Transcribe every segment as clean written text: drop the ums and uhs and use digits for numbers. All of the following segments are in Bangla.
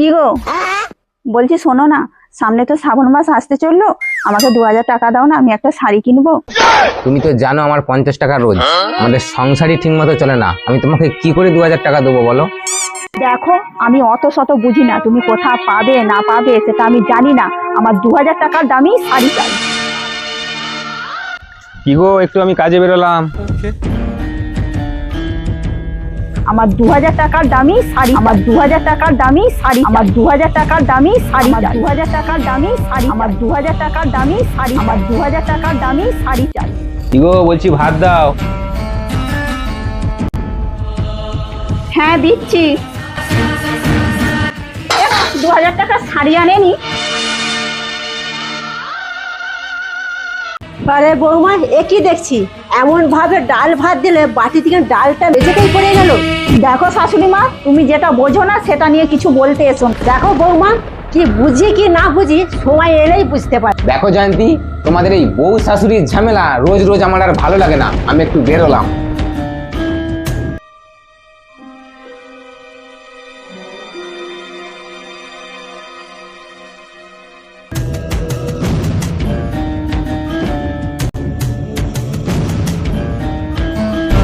কি গো, বলছি শোনো না, সামনে তো শ্রাবণ মাস আসতে চললো, আমাকে 2000 টাকা দাও না, আমি একটা শাড়ি কিনবো। তুমি তো জানো আমার 50 টাকা রোজ, আমাদের সংসারই ঠিক মতো চলে না, আমি তোমাকে কি করে 2000 টাকা দেবো বলো? দেখো, আমি অত শত বুঝি না, তুমি কোথা পাবে না পাবে সেটা আমি জানি না, আমার 2000 টাকার দামি শাড়ি চাই। কি গো, একটু আমি কাজে বেরোলাম। আমার 2000 টাকার দামি শাড়ি, আমার 2000 টাকার দামি শাড়ি, আমার 2000 টাকার দামি শাড়ি, আমার 2000 টাকার দামি শাড়ি, আমার 2000 টাকার দামি শাড়ি, আমার 2000 টাকার দামি শাড়ি চাই। কি গো, বলছি ভাত দাও। হ্যাঁ দিচ্ছি। 2000 টাকার শাড়ি আনেনি। আরে বৌমা, একই দেখছি, এমন ভাবে ডাল ভাত দিলে বাটি থেকে ডালটা মেঝেতেই পড়ে গেল। দেখো শাশুড়ি মা, তুমি যেটা বোঝো না সেটা নিয়ে কিছু বলতে এসো না। দেখো বৌমা, কি বুঝি কি না বুঝি সময় এলেই বুঝতে পারি। দেখো জয়ন্তী, তোমাদের এই বউ শাশুড়ির ঝামেলা রোজ রোজ আমার আর ভালো লাগে না, আমি একটু বেরোলাম।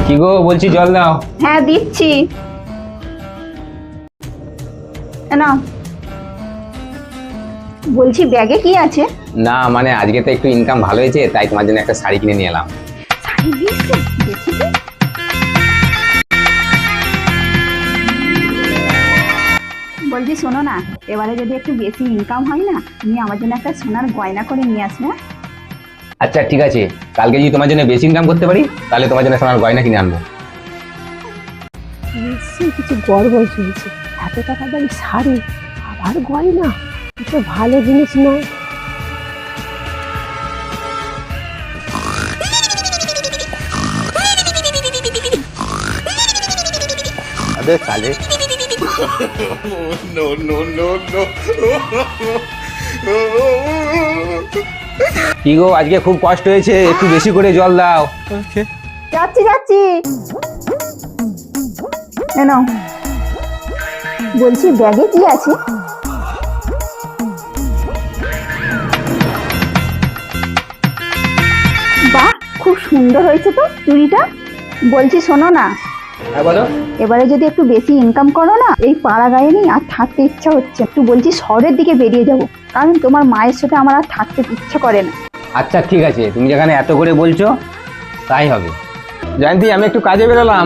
কি গো, বলছি জল দাও। হ্যাঁ দিচ্ছি। না, বলছি ব্যাগে কি আছে? না মানে আজকে তো একটু ইনকাম ভালো হয়েছে, তাই তোমার জন্য একটা শাড়ি কিনে নিয়ে এলাম। শাড়ি দিচ্ছে, দেখি তো। বলছি শোনো না, এবারে যদি একটু বেশি ইনকাম হয় না, তুমি আমার জন্য একটা সোনার গয়না করে নিয়ে আসবে। আচ্ছা ঠিক আছে, কালকে যদি তোমার জন্য বেশি ইনকাম করতে পারি তাহলে তোমার জন্য সোনার গয়না কিনে আনবো। নিশ্চয়ই কিছু গড়বড় চলছে। এত টাকা দামি শাড়ি আবার গয়না, এটা ভালো জিনিস নয়। আরে কালে কি গো, আজকে খুব কষ্ট হয়েছে, একটু বেশি করে জল দাও। যাচ্ছি যাচ্ছি। নাও, বলছি ব্যাগে কি আছে? বাহ, খুব সুন্দর হয়েছে তো চুড়িটা। বলছি শোনো না, হ্যাঁ বলো। এবারে যদি একটু বেশি ইনকাম করো না, এই পাড়া গায়ে নেই আর থাকতে ইচ্ছা হচ্ছে, একটু বলছি শহরের দিকে বেরিয়ে যাব, কারণ তোমার মায়ের সাথে আমার আর থাকতে ইচ্ছা করে না। আচ্ছা ঠিক আছে, তুমি যেখানে এত করে বলছো তাই হবে। জয়ন্তী, আমি একটু কাজে বেরোলাম।